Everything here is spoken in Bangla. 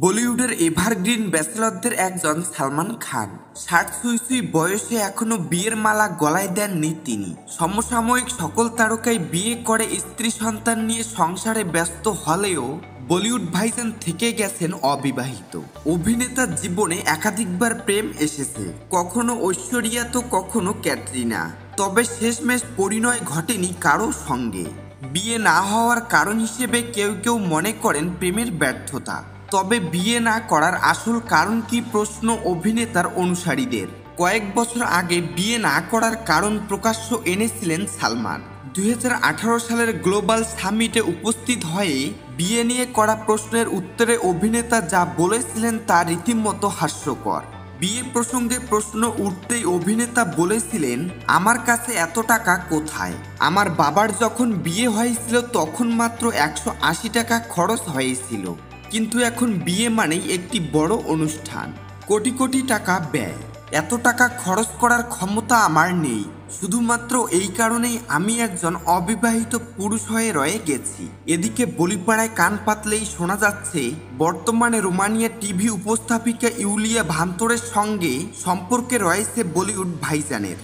বলিউডের এভারগ্রিন ব্যাচেলরদের একজন সালমান খান ৬০ ছুঁই বয়সে এখনো বিয়ের মালা গলায় দেননি তিনি। সমসাময়িক সকল তারকাই বিয়ে করে স্ত্রী সন্তান নিয়ে সংসারে ব্যস্ত হলেও বলিউড ভাইজান থেকে গেছেন অবিবাহিত। অভিনেতার জীবনে একাধিকবার প্রেম এসেছে, কখনো ঐশ্বরিয়া তো কখনো ক্যাটরিনা, তবে শেষমেশ পরিণয় ঘটেনি কারো সঙ্গে। বিয়ে না হওয়ার কারণ হিসেবে কেউ কেউ মনে করেন প্রেমের ব্যর্থতা, তবে বিয়ে না করার আসল কারণ কি প্রশ্ন অভিনেতার অনুসারীদের। কয়েক বছর আগে বিয়ে না করার কারণ প্রকাশ্য এনেছিলেন সালমান। 2018 সালের গ্লোবাল সামিটে উপস্থিত হয়ে বিয়ে নিয়ে করা প্রশ্নের উত্তরে অভিনেতা যা বলেছিলেন তা রীতিমতো হাস্যকর। বিয়ে প্রসঙ্গে প্রশ্ন উঠতেই অভিনেতা বলেছিলেন, আমার কাছে এত টাকা কোথায়? আমার বাবার যখন বিয়ে হয়েছিল তখন মাত্র 180 টাকা খরচ হয়েছিল, কিন্তু এখন বিয়ে মানেই একটি বড় অনুষ্ঠান, কোটি কোটি টাকা ব্যয়। এত টাকা খরচ করার ক্ষমতা আমার নেই। শুধুমাত্র এই কারণেই আমি একজন অবিবাহিত পুরুষ হয়ে রয়ে গেছি। এদিকে বলিপাড়ায় কান পাতলেই শোনা যাচ্ছে বর্তমানে রোমানিয়া টিভি উপস্থাপিকা ইউলিয়া ভান্তরের সঙ্গে সম্পর্কে রয়েছে বলিউড ভাইজানের।